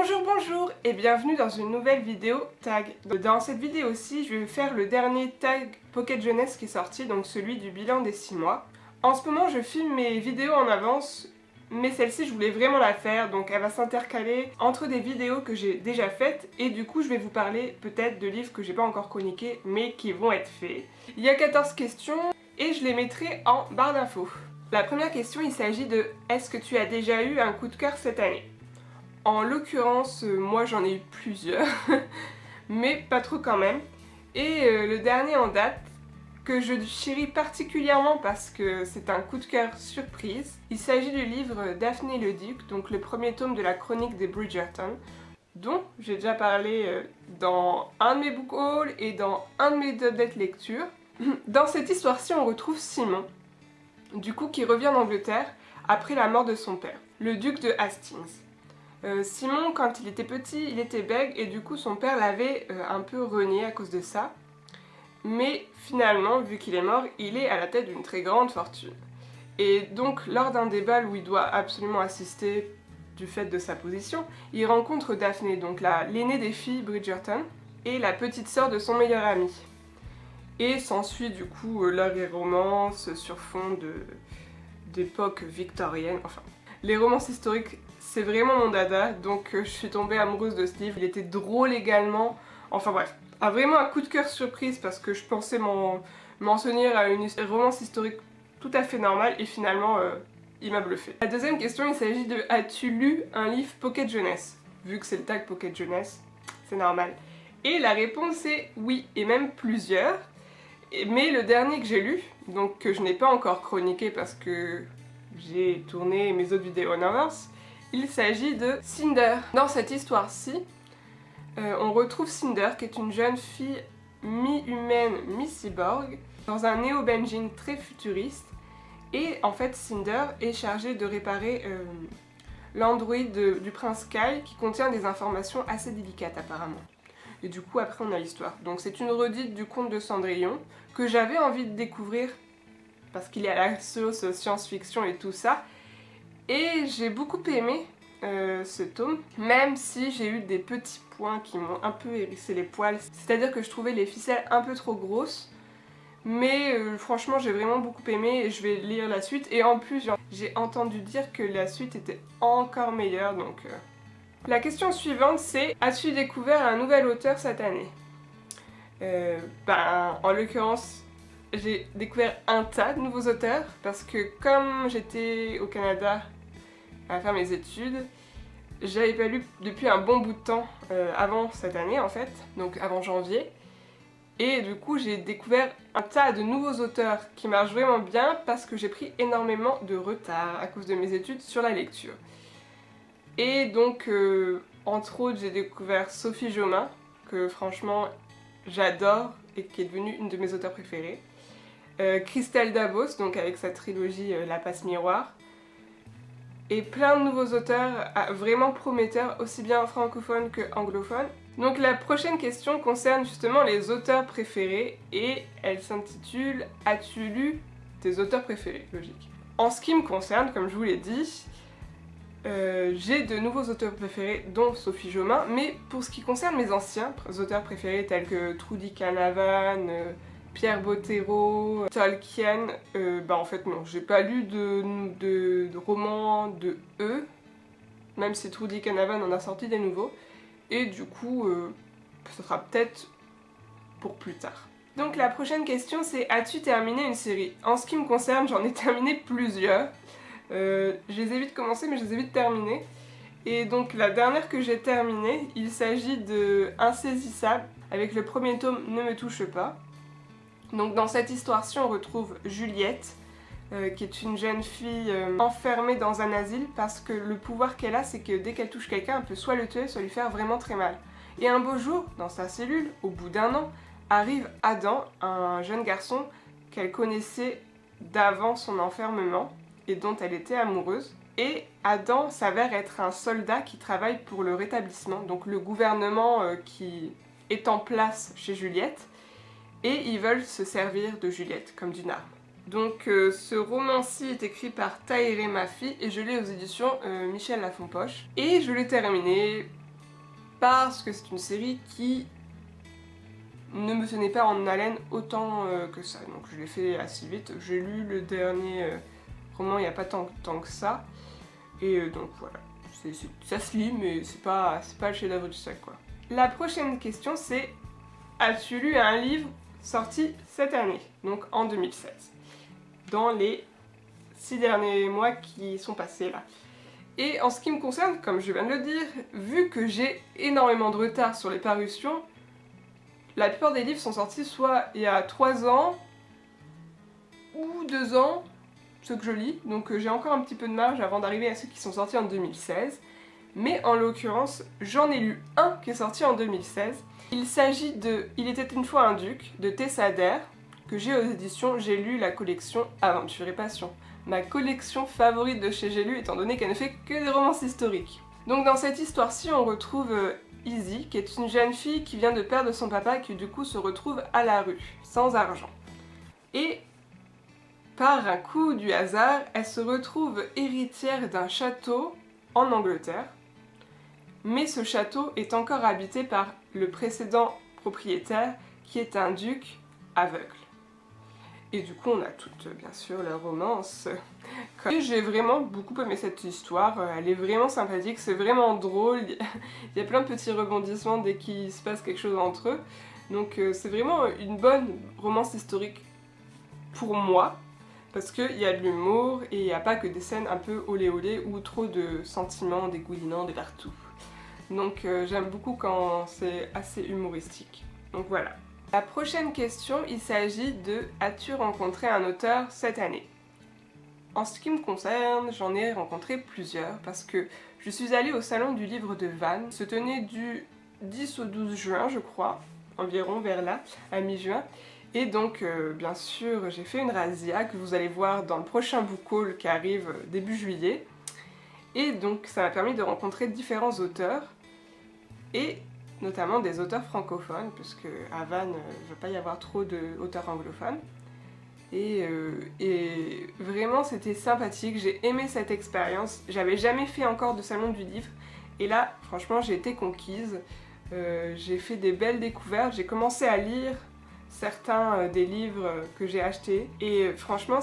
Bonjour et bienvenue dans une nouvelle vidéo tag. Dans cette vidéo-ci, je vais faire le dernier tag Pocket Jeunesse qui est sorti, donc celui du bilan des 6 mois. En ce moment, je filme mes vidéos en avance, mais celle-ci, je voulais vraiment la faire, donc elle va s'intercaler entre des vidéos que j'ai déjà faites, et du coup, je vais vous parler peut-être de livres que j'ai pas encore chroniqués, mais qui vont être faits. Il y a 14 questions, et je les mettrai en barre d'infos. La première question, il s'agit de « Est-ce que tu as déjà eu un coup de cœur cette année ?» En l'occurrence, moi j'en ai eu plusieurs, mais pas trop quand même. Et le dernier en date, que je chéris particulièrement parce que c'est un coup de cœur surprise, il s'agit du livre Daphné le Duc, donc le premier tome de la chronique des Bridgerton, dont j'ai déjà parlé dans un de mes book hauls et dans un de mes updates lecture. Dans cette histoire-ci, on retrouve Simon, du coup qui revient d'Angleterre après la mort de son père, le duc de Hastings. Simon, quand il était petit, il était bègue et du coup son père l'avait un peu renié à cause de ça. Mais finalement, vu qu'il est mort, il est à la tête d'une très grande fortune. Et donc, lors d'un débat où il doit absolument assister du fait de sa position, il rencontre Daphné, donc l'aînée des filles Bridgerton, et la petite sœur de son meilleur ami. Et s'ensuit du coup leur romance sur fond d'époque victorienne, enfin... Les romances historiques, c'est vraiment mon dada, donc je suis tombée amoureuse de ce livre. Il était drôle également, enfin bref. Vraiment un coup de cœur surprise parce que je pensais m'en tenir à une romance historique tout à fait normale et finalement il m'a bluffé. La deuxième question, il s'agit de « As-tu lu un livre Pocket Jeunesse ?» Vu que c'est le tag Pocket Jeunesse, c'est normal. Et la réponse est oui, et même plusieurs. Mais le dernier que j'ai lu, donc que je n'ai pas encore chroniqué parce que j'ai tourné mes autres vidéos en avance, il s'agit de Cinder. Dans cette histoire-ci, on retrouve Cinder qui est une jeune fille mi-humaine, mi-cyborg, dans un néo-Benjin très futuriste. Et en fait, Cinder est chargée de réparer l'android du prince Kai qui contient des informations assez délicates apparemment. Et du coup, après, on a l'histoire. Donc c'est une redite du conte de Cendrillon que j'avais envie de découvrir parce qu'il est à la sauce science-fiction et tout ça. Et j'ai beaucoup aimé ce tome, même si j'ai eu des petits points qui m'ont un peu hérissé les poils. C'est-à-dire que je trouvais les ficelles un peu trop grosses. Mais franchement, j'ai vraiment beaucoup aimé et je vais lire la suite. Et en plus, j'ai entendu dire que la suite était encore meilleure, donc... La question suivante, c'est « As-tu découvert un nouvel auteur cette année ?» En l'occurrence, j'ai découvert un tas de nouveaux auteurs parce que comme j'étais au Canada à faire mes études, j'avais pas lu depuis un bon bout de temps avant cette année en fait, donc avant janvier. Et du coup j'ai découvert un tas de nouveaux auteurs qui marchent vraiment bien parce que j'ai pris énormément de retard à cause de mes études sur la lecture. Et donc entre autres j'ai découvert Sophie Jomain, que franchement j'adore et qui est devenue une de mes auteurs préférées. Christelle Dabos, donc avec sa trilogie La Passe Miroir. Et plein de nouveaux auteurs vraiment prometteurs, aussi bien francophones que anglophones. Donc la prochaine question concerne justement les auteurs préférés et elle s'intitule « As-tu lu tes auteurs préférés ?» Logique. En ce qui me concerne, comme je vous l'ai dit, j'ai de nouveaux auteurs préférés, dont Sophie Jomain, mais pour ce qui concerne mes anciens auteurs préférés tels que Trudy Canavan, Pierre Bottero, Tolkien, en fait non, j'ai pas lu de romans de eux, même si Trudy Canavan en a sorti des nouveaux, et du coup, ça sera peut-être pour plus tard. Donc la prochaine question c'est « As-tu terminé une série ?» En ce qui me concerne, j'en ai terminé plusieurs. Je les ai vite commencées mais je les ai vite terminées. Et donc la dernière que j'ai terminée, il s'agit de Insaisissable, avec le premier tome Ne me touche pas. Donc dans cette histoire-ci, on retrouve Juliette, qui est une jeune fille enfermée dans un asile parce que le pouvoir qu'elle a, c'est que dès qu'elle touche quelqu'un, elle peut soit le tuer, soit lui faire vraiment très mal. Et un beau jour, dans sa cellule, au bout d'un an, arrive Adam, un jeune garçon qu'elle connaissait d'avant son enfermement et dont elle était amoureuse. Et Adam s'avère être un soldat qui travaille pour le rétablissement, donc le gouvernement qui est en place chez Juliette. Et ils veulent se servir de Juliette comme d'une arme. Donc ce roman-ci est écrit par Tahiré Mafi et je l'ai aux éditions Michel Lafonpoche. Et je l'ai terminé parce que c'est une série qui ne me tenait pas en haleine autant que ça. Donc je l'ai fait assez vite. J'ai lu le dernier roman il n'y a pas tant que ça. Et donc voilà, ça se lit, mais c'est pas le chef-d'œuvre du siècle, quoi. La prochaine question c'est: as-tu lu un livre sorti cette année, donc en 2016, dans les 6 derniers mois qui sont passés là? Et en ce qui me concerne, comme je viens de le dire, vu que j'ai énormément de retard sur les parutions, la plupart des livres sont sortis soit il y a 3 ans ou 2 ans, ceux que je lis, donc j'ai encore un petit peu de marge avant d'arriver à ceux qui sont sortis en 2016. Mais en l'occurrence, j'en ai lu un qui est sorti en 2016. Il s'agit de Il était une fois un duc de Tessa Adair, que j'ai aux éditions J'ai lu la collection Aventure et Passion. Ma collection favorite de chez J'ai lu, étant donné qu'elle ne fait que des romances historiques. Donc dans cette histoire-ci, on retrouve Izzy, qui est une jeune fille qui vient de perdre son papa et qui du coup se retrouve à la rue, sans argent. Et par un coup du hasard, elle se retrouve héritière d'un château en Angleterre. Mais ce château est encore habité par le précédent propriétaire, qui est un duc aveugle. Et du coup, on a toute, bien sûr, la romance. Et j'ai vraiment beaucoup aimé cette histoire, elle est vraiment sympathique, c'est vraiment drôle, il y a plein de petits rebondissements dès qu'il se passe quelque chose entre eux. Donc c'est vraiment une bonne romance historique pour moi, parce qu'il y a de l'humour et il n'y a pas que des scènes un peu olé olé ou trop de sentiments dégoulinants de partout. Donc j'aime beaucoup quand c'est assez humoristique. Donc voilà. La prochaine question, il s'agit de: as-tu rencontré un auteur cette année? En ce qui me concerne, j'en ai rencontré plusieurs parce que je suis allée au salon du livre de Vannes. Se tenait du 10 au 12 juin, je crois, environ vers là, à mi-juin. Et donc, bien sûr, j'ai fait une razzia que vous allez voir dans le prochain book haul qui arrive début juillet. Et donc, ça m'a permis de rencontrer différents auteurs, et notamment des auteurs francophones, parce qu'à Vannes, il ne va pas y avoir trop d'auteurs anglophones. Et vraiment, c'était sympathique, j'ai aimé cette expérience. J'avais jamais fait encore de salon du livre, et là, franchement, j'ai été conquise. J'ai fait des belles découvertes, j'ai commencé à lire certains des livres que j'ai achetés, et franchement,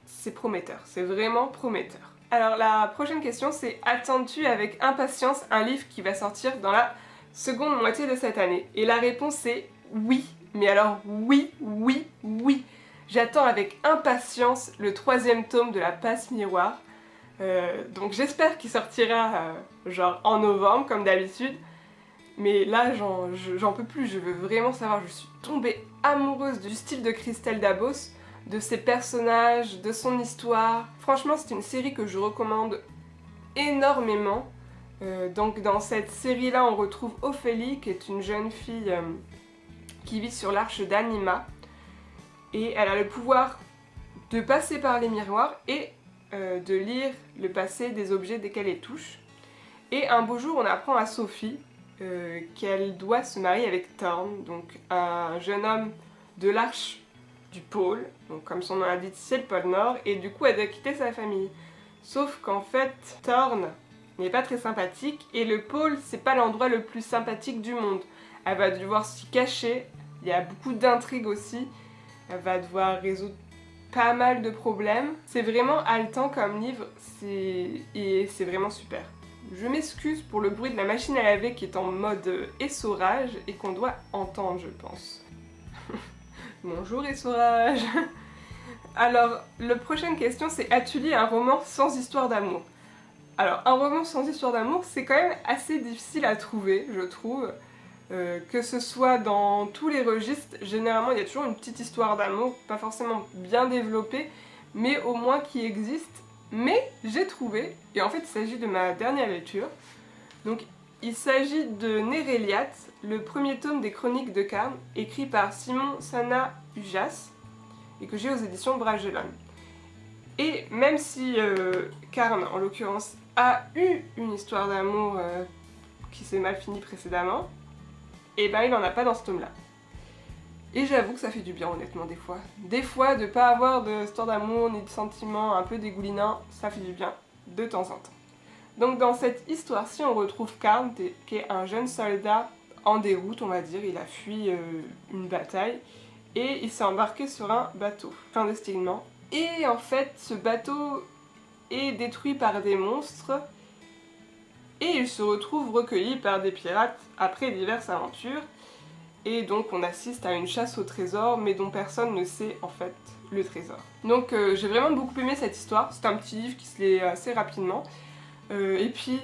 c'est prometteur, c'est vraiment prometteur. Alors la prochaine question c'est: attends-tu avec impatience un livre qui va sortir dans la seconde moitié de cette année? Et la réponse est oui, mais alors oui, oui, oui. J'attends avec impatience le 3e tome de la Passe Miroir. Donc j'espère qu'il sortira genre en novembre comme d'habitude. Mais là j'en peux plus, je veux vraiment savoir, je suis tombée amoureuse du style de Christelle Dabos, de ses personnages, de son histoire. Franchement, c'est une série que je recommande énormément. Donc dans cette série-là, on retrouve Ophélie, qui est une jeune fille qui vit sur l'arche d'Anima. Et elle a le pouvoir de passer par les miroirs et de lire le passé des objets dès qu'elle les touche. Et un beau jour, on apprend à Sophie qu'elle doit se marier avec Thorn, donc un jeune homme de l'arche du pôle, donc comme son nom l'indique, c'est le pôle Nord, et du coup elle doit quitter sa famille. Sauf qu'en fait, Thorn n'est pas très sympathique, et le pôle, c'est pas l'endroit le plus sympathique du monde. Elle va devoir s'y cacher, il y a beaucoup d'intrigues aussi, elle va devoir résoudre pas mal de problèmes. C'est vraiment haletant comme livre, et c'est vraiment super. Je m'excuse pour le bruit de la machine à laver qui est en mode essorage et qu'on doit entendre, je pense. Bonjour essorage. Alors, la prochaine question c'est: as-tu lu un roman sans histoire d'amour? Alors, un roman sans histoire d'amour, c'est quand même assez difficile à trouver, je trouve. Que ce soit dans tous les registres, généralement il y a toujours une petite histoire d'amour, pas forcément bien développée, mais au moins qui existe. Mais j'ai trouvé, et en fait il s'agit de ma dernière lecture, donc il s'agit de Néréliat, le premier tome des Chroniques de Carne, écrit par Simon Sana Ujas, et que j'ai aux éditions Bragelonne. Et même si Carne, en l'occurrence, a eu une histoire d'amour qui s'est mal finie précédemment, et ben il n'en a pas dans ce tome-là. Et j'avoue que ça fait du bien honnêtement des fois. Des fois de pas avoir de histoire d'amour ni de sentiments un peu dégoulinants, ça fait du bien de temps en temps. Donc dans cette histoire-ci, on retrouve Karl, qui est un jeune soldat en déroute, on va dire. Il a fui une bataille et il s'est embarqué sur un bateau, clandestinement. Et en fait, ce bateau est détruit par des monstres et il se retrouve recueilli par des pirates après diverses aventures. Et donc on assiste à une chasse au trésor, mais dont personne ne sait en fait le trésor. Donc j'ai vraiment beaucoup aimé cette histoire, c'est un petit livre qui se lit assez rapidement. Et puis,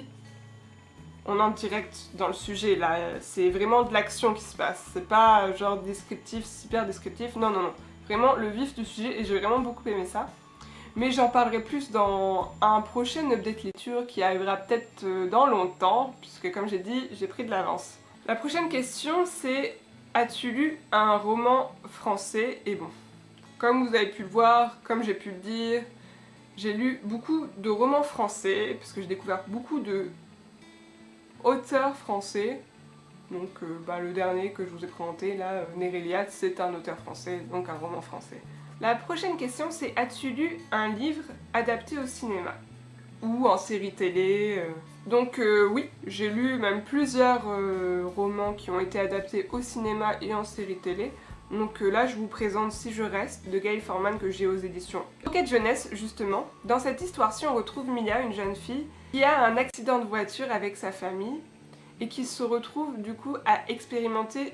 on entre direct dans le sujet là, c'est vraiment de l'action qui se passe, c'est pas genre descriptif, super descriptif, non non non. Vraiment le vif du sujet et j'ai vraiment beaucoup aimé ça. Mais j'en parlerai plus dans un prochain update lecture qui arrivera peut-être dans longtemps, puisque comme j'ai dit, j'ai pris de l'avance. La prochaine question c'est: as-tu lu un roman français? Et bon, comme vous avez pu le voir, comme j'ai pu le dire, j'ai lu beaucoup de romans français, parce que j'ai découvert beaucoup de auteurs français. Donc le dernier que je vous ai présenté, là, Néréliade, c'est un auteur français, donc un roman français. La prochaine question c'est: as-tu lu un livre adapté au cinéma? Ou en série télé Donc oui, j'ai lu même plusieurs romans qui ont été adaptés au cinéma et en série télé. Donc là, je vous présente Si je reste de Gaël Forman que j'ai aux éditions Pocket Jeunesse justement. Dans cette histoire-ci, on retrouve Mia, une jeune fille, qui a un accident de voiture avec sa famille et qui se retrouve du coup à expérimenter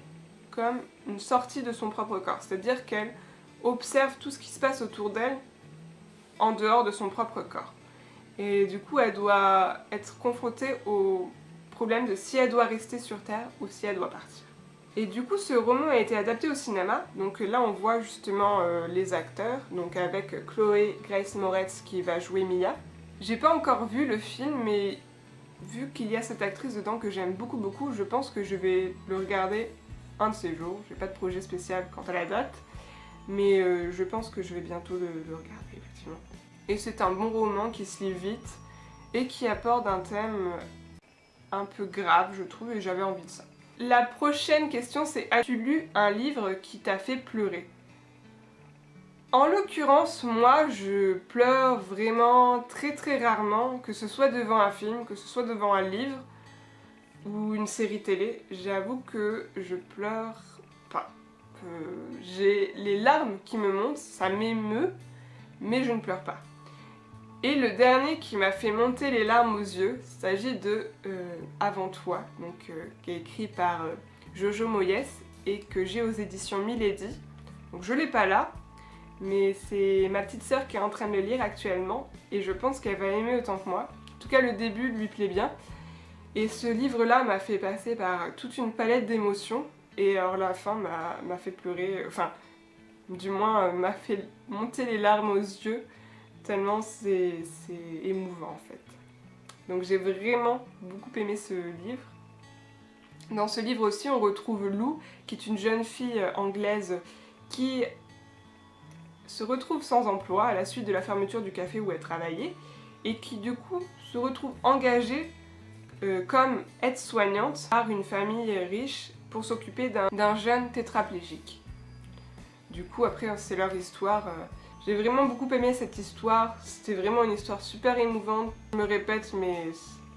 comme une sortie de son propre corps. C'est-à-dire qu'elle observe tout ce qui se passe autour d'elle en dehors de son propre corps. Et du coup, elle doit être confrontée au problème de si elle doit rester sur Terre ou si elle doit partir. Et du coup, ce roman a été adapté au cinéma. Donc là, on voit justement les acteurs, donc avec Chloé Grace Moretz qui va jouer Mia. J'ai pas encore vu le film, mais vu qu'il y a cette actrice dedans que j'aime beaucoup beaucoup, je pense que je vais le regarder un de ces jours. J'ai pas de projet spécial quant à la date, mais je pense que je vais bientôt le regarder, effectivement. Et c'est un bon roman qui se lit vite et qui apporte un thème un peu grave, je trouve, et j'avais envie de ça. La prochaine question c'est: as-tu lu un livre qui t'a fait pleurer? En l'occurrence, moi je pleure vraiment très très rarement, que ce soit devant un film, que ce soit devant un livre ou une série télé. J'avoue que je pleure pas. J'ai les larmes qui me montent, ça m'émeut, mais je ne pleure pas. Et le dernier qui m'a fait monter les larmes aux yeux, il s'agit de Avant toi, donc, qui est écrit par Jojo Moyes et que j'ai aux éditions Milady. Donc je l'ai pas là, mais c'est ma petite sœur qui est en train de le lire actuellement et je pense qu'elle va aimer autant que moi. En tout cas, le début lui plaît bien. Et ce livre-là m'a fait passer par toute une palette d'émotions et alors la fin m'a fait pleurer, enfin, du moins m'a fait monter les larmes aux yeux. Tellement c'est émouvant en fait. Donc j'ai vraiment beaucoup aimé ce livre. Dans ce livre aussi on retrouve Lou, qui est une jeune fille anglaise qui se retrouve sans emploi à la suite de la fermeture du café où elle travaillait et qui du coup se retrouve engagée comme aide-soignante par une famille riche pour s'occuper d'un jeune tétraplégique. Du coup après c'est leur histoire. J'ai vraiment beaucoup aimé cette histoire, c'était vraiment une histoire super émouvante, je me répète mais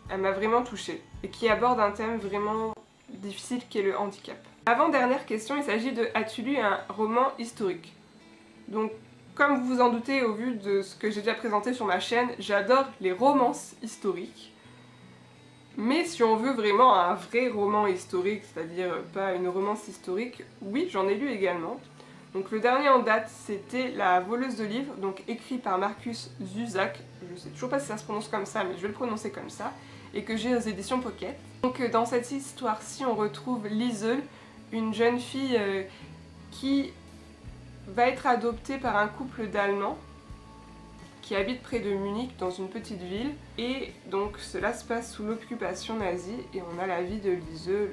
elle m'a vraiment touchée et qui aborde un thème vraiment difficile qui est le handicap. Avant-dernière question, il s'agit de: as-tu lu un roman historique? Donc comme vous vous en doutez au vu de ce que j'ai déjà présenté sur ma chaîne, j'adore les romances historiques. Mais si on veut vraiment un vrai roman historique, c'est-à-dire pas une romance historique, oui j'en ai lu également. Donc le dernier en date c'était La voleuse de livres, donc écrit par Marcus Zusak, je sais toujours pas si ça se prononce comme ça mais je vais le prononcer comme ça, et que j'ai aux éditions Pocket. Donc dans cette histoire-ci on retrouve Liesel, une jeune fille qui va être adoptée par un couple d'Allemands qui habite près de Munich dans une petite ville, et donc cela se passe sous l'occupation nazie et on a la vie de Liesel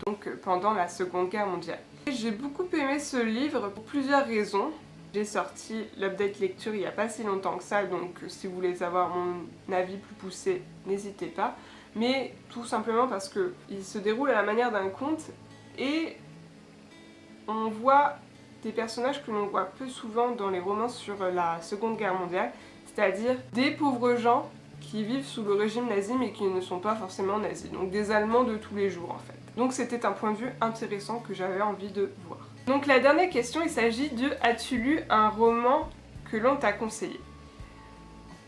donc pendant la Seconde Guerre mondiale. J'ai beaucoup aimé ce livre pour plusieurs raisons. J'ai sorti l'update lecture il n'y a pas si longtemps que ça, donc si vous voulez avoir mon avis plus poussé, n'hésitez pas. Mais tout simplement parce qu'il se déroule à la manière d'un conte et on voit des personnages que l'on voit peu souvent dans les romans sur la Seconde Guerre mondiale, c'est-à-dire des pauvres gens qui vivent sous le régime nazi mais qui ne sont pas forcément nazis, donc des Allemands de tous les jours en fait. Donc c'était un point de vue intéressant que j'avais envie de voir. Donc la dernière question, il s'agit de « As-tu lu un roman que l'on t'a conseillé ?»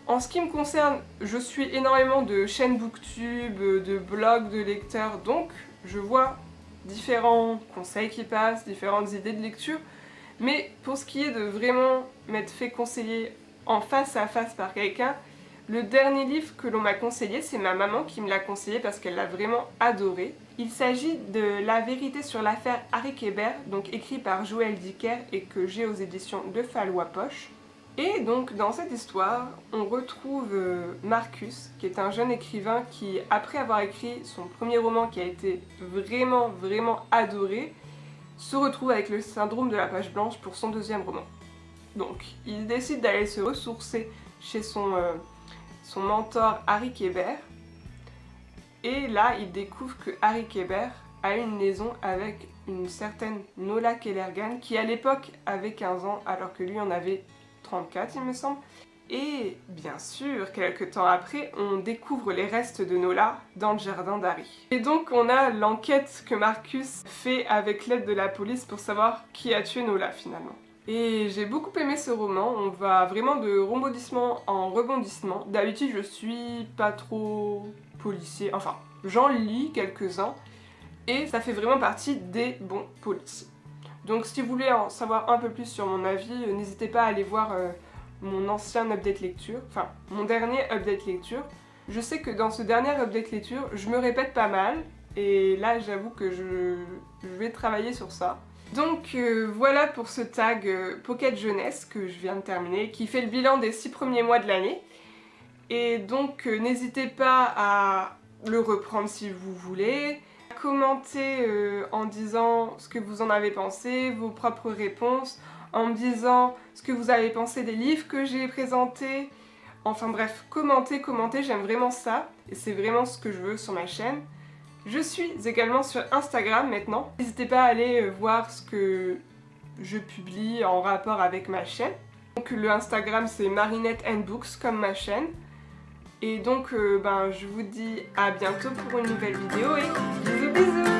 En ce qui me concerne, je suis énormément de chaînes booktube, de blogs, de lecteurs, donc je vois différents conseils qui passent, différentes idées de lecture, mais pour ce qui est de vraiment m'être fait conseiller en face à face par quelqu'un, le dernier livre que l'on m'a conseillé, c'est ma maman qui me l'a conseillé parce qu'elle l'a vraiment adoré. Il s'agit de La vérité sur l'affaire Harry Kéber, donc écrit par Joël Dicker et que j'ai aux éditions de Fallois Poche. Et donc dans cette histoire, on retrouve Marcus, qui est un jeune écrivain qui, après avoir écrit son premier roman qui a été vraiment adoré, se retrouve avec le syndrome de la page blanche pour son deuxième roman. Donc il décide d'aller se ressourcer chez son mentor Harry Kéber, et là il découvre que Harry Kéber a une liaison avec une certaine Nola Kellergan qui à l'époque avait 15 ans alors que lui en avait 34 il me semble. Et bien sûr, quelques temps après, on découvre les restes de Nola dans le jardin d'Harry. Et donc on a l'enquête que Marcus fait avec l'aide de la police pour savoir qui a tué Nola finalement. Et j'ai beaucoup aimé ce roman, on va vraiment de rebondissement en rebondissement. D'habitude je suis pas trop policier, enfin j'en lis quelques-uns et ça fait vraiment partie des bons policiers. Donc si vous voulez en savoir un peu plus sur mon avis, n'hésitez pas à aller voir mon ancien update lecture, enfin mon dernier update lecture. Je sais que dans ce dernier update lecture, je me répète pas mal et là j'avoue que je vais travailler sur ça. Donc voilà pour ce tag Pocket Jeunesse que je viens de terminer, qui fait le bilan des 6 premiers mois de l'année. Et donc n'hésitez pas à le reprendre si vous voulez, commenter en disant ce que vous en avez pensé, vos propres réponses, en me disant ce que vous avez pensé des livres que j'ai présentés. Enfin bref, commentez, j'aime vraiment ça, et c'est vraiment ce que je veux sur ma chaîne. Je suis également sur Instagram maintenant. N'hésitez pas à aller voir ce que je publie en rapport avec ma chaîne. Donc le Instagram c'est Marinette & Books comme ma chaîne. Et donc je vous dis à bientôt pour une nouvelle vidéo et bisous bisous.